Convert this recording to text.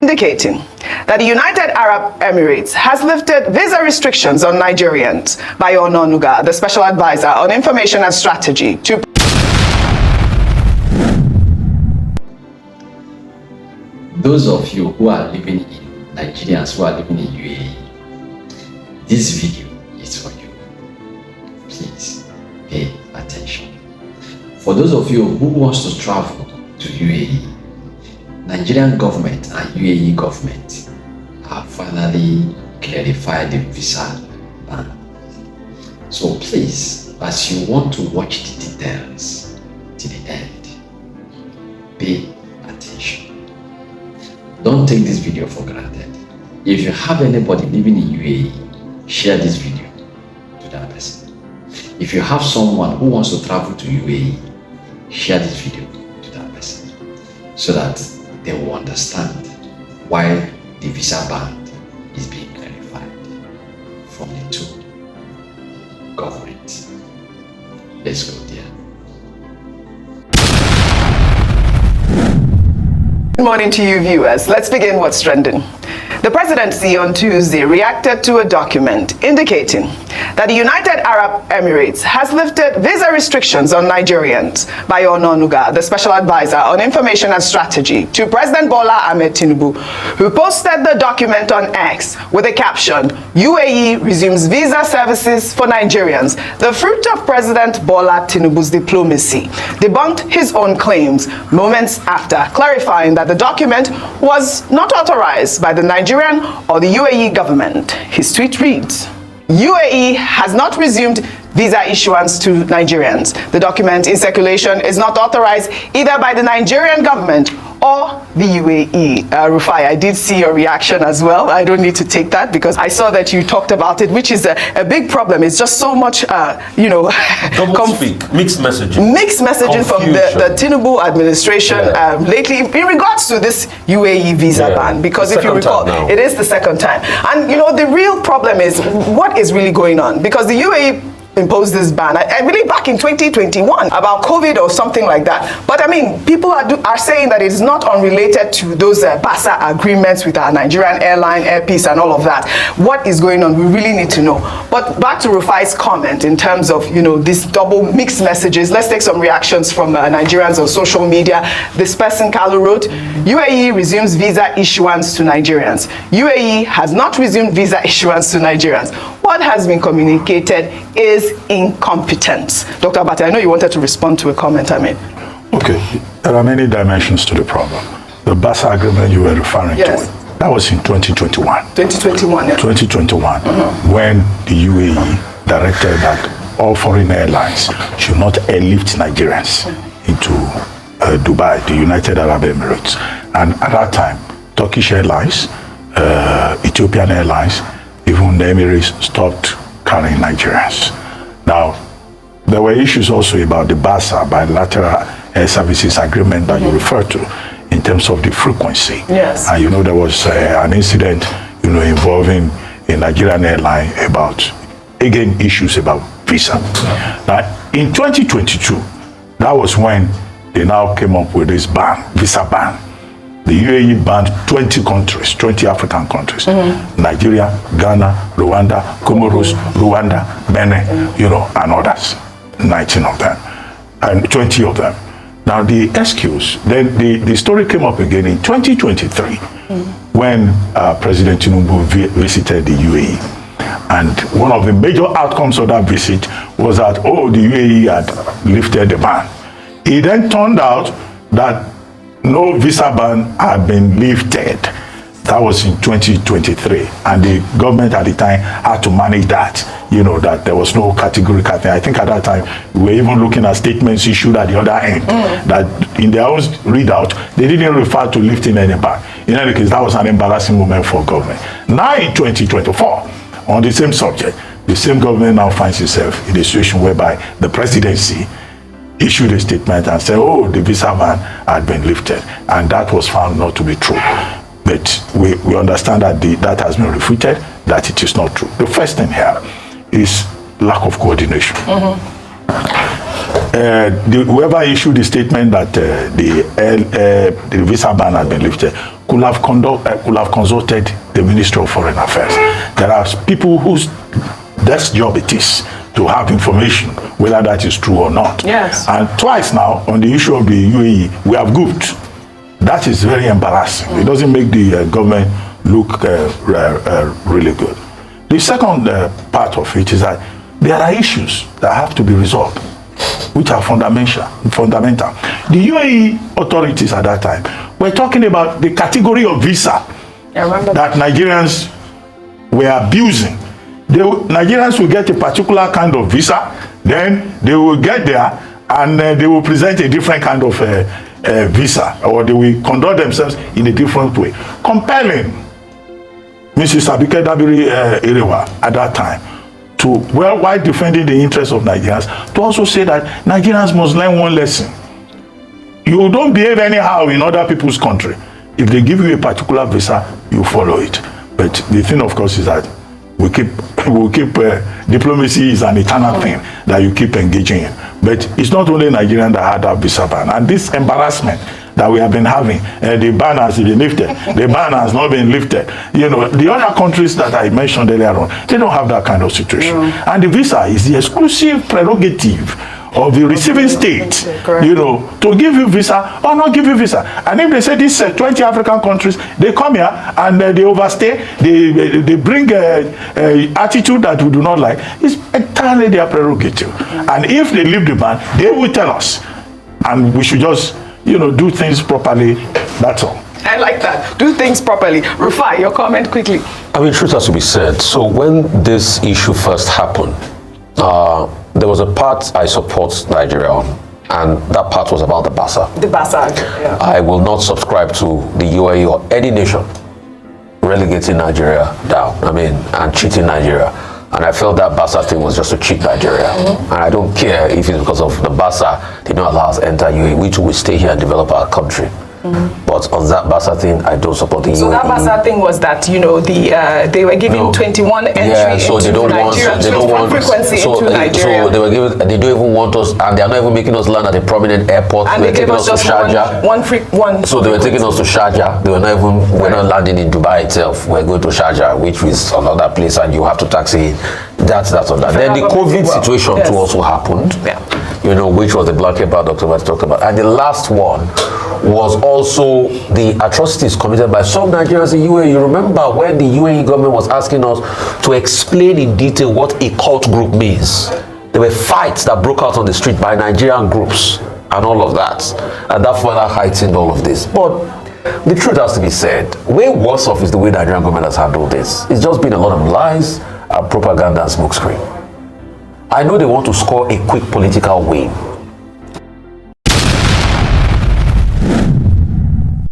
indicating that the United Arab Emirates has lifted visa restrictions on Nigerians. Bayo Ononuga, the special advisor on information and strategy to those of you who are living in Nigerians who are living in UAE, this video is for you. Please pay attention. For those of you who wants to travel to UAE, Nigerian government and UAE government have finally clarified the visa ban. So please, as you want to watch the details to the end, pay attention. Don't take this video for granted. If you have anybody living in UAE, share this video to that person. If you have someone who wants to travel to UAE, share this video to that person so that they will understand why the visa ban is being clarified from the two governments. Let's go there. Good morning to you viewers. Let's begin what's trending. The presidency on Tuesday reacted to a document indicating that the United Arab Emirates has lifted visa restrictions on Nigerians. Bayo Ononuga, the special advisor on information and strategy to President Bola Ahmed Tinubu, who posted the document on X with a caption, UAE resumes visa services for Nigerians. The fruit of President Bola Tinubu's diplomacy, debunked his own claims moments after clarifying that the document was not authorized by the Nigerian or the UAE government. His tweet reads, UAE has not resumed visa issuance to Nigerians. The document in circulation is not authorized either by the Nigerian government or the UAE. Rufai, I did see your reaction as well. I don't need to take that because I saw that you talked about it, which is a big problem. It's just so much, double speak, mixed messaging. Mixed messaging from the Tinubu administration lately in regards to this UAE visa ban. Because if you recall, it is the second time. And the real problem is what is really going on, because the UAE imposed this ban, I believe back in 2021 about COVID or something like that. But I mean, people are saying that it's not unrelated to those BASA agreements with our Nigerian airline, Air Peace and all of that. What is going on? We really need to know. But back to Rufai's comment in terms of, this double mixed messages. Let's take some reactions from Nigerians on social media. This person, Kalu, wrote, UAE resumes visa issuance to Nigerians. UAE has not resumed visa issuance to Nigerians. What has been communicated is incompetence. Dr. Abate, I know you wanted to respond to a comment I made. Okay, there are many dimensions to the problem. The BASA agreement you were referring to, that was in 2021. 2021, yeah. 2021, when the UAE directed that all foreign airlines should not airlift Nigerians into Dubai, the United Arab Emirates. And at that time, Turkish Airlines, Ethiopian Airlines, even the Emirates stopped carrying Nigerians. Now, there were issues also about the BASA, bilateral air services agreement that you referred to, in terms of the frequency. Yes. And there was an incident, involving a Nigerian airline about, again, issues about visa. Now, in 2022, that was when they now came up with this ban, visa ban. The UAE banned 20 countries, 20 African countries. Nigeria, Ghana, Rwanda, Comoros, Rwanda, Benin, and others. 19 of them, and 20 of them. Now the excuse, then the story came up again in 2023 when President Tinubu visited the UAE. And one of the major outcomes of that visit was that, the UAE had lifted the ban. It then turned out that no visa ban had been lifted. That was in 2023, and the government at the time had to manage that. That there was no categorical thing. I think at that time we were even looking at statements issued at the other end that in their own readout they didn't refer to lifting any ban. In any case, that was an embarrassing moment for government. Now in 2024, on the same subject, the same government now finds itself in a situation whereby the presidency issued a statement and said, the visa ban had been lifted, and that was found not to be true. But we understand that that has been refuted, that it is not true. The first thing here is lack of coordination. whoever issued the statement that the visa ban had been lifted could have consulted the Ministry of Foreign Affairs. There are people whose desk job it is to have information, whether that is true or not. Yes. And twice now, on the issue of the UAE, we have goofed. That is very embarrassing. It doesn't make the government look really good. The second part of it is that there are issues that have to be resolved, which are fundamental. The UAE authorities at that time were talking about the category of visa that Nigerians were abusing. Nigerians will get a particular kind of visa, then they will get there and they will present a different kind of visa, or they will conduct themselves in a different way, compelling Mrs. Abike Dabiri Irewa at that time to, while defending the interests of Nigerians, to also say that Nigerians must learn one lesson. You don't behave anyhow in other people's country. If they give you a particular visa, you follow it. But the thing, of course, is that we'll keep diplomacy is an eternal thing that you keep engaging in. But it's not only Nigerians that had that visa ban. And this embarrassment that we have been having, the ban has been lifted, the ban has not been lifted. You know, the other countries that I mentioned earlier on, they don't have that kind of situation. And the visa is the exclusive prerogative of the receiving state, you know, to give you visa or not give you visa. And if they say these 20 African countries, they come here and they overstay, they bring attitude that we do not like, it's entirely their prerogative. And if they leave the ban, they will tell us. And we should just, you know, do things properly, that's all. I like that. Do things properly. Rufai, your comment quickly. I mean, truth has to be said. So when this issue first happened, there was a part I support Nigeria on, and that part was about the BASA. The BASA, yeah. I will not subscribe to the UAE or any nation relegating Nigeria down, and cheating Nigeria. And I felt that BASA thing was just to cheat Nigeria. And I don't care if it's because of the BASA, they don't allow us to enter UAE, which will stay here and develop our country. But on that BASA thing, I don't support the UAE. So that BASA thing was that, you know, they were giving 21 entry so into Nigeria, they don't want frequency into Nigeria. So they don't even want us, and they are not even making us land at a prominent airport. And they gave us just one. So they were taking us to Sharjah. They were not even, we're not landing in Dubai itself. We're going to Sharjah, which is another place, and you have to taxi. That's on that. Then the COVID situation too also happened. You know, which was the blanket ban Dr. Mati talked about. And the last one was also the atrocities committed by some Nigerians in UAE. You remember when the UAE government was asking us to explain in detail what a cult group means. There were fights that broke out on the street by Nigerian groups and all of that. And that further heightened all of this. But the truth has to be said, way worse off is the way the Nigerian government has handled this. It's just been a lot of lies and propaganda and smokescreen. I know they want to score a quick political win,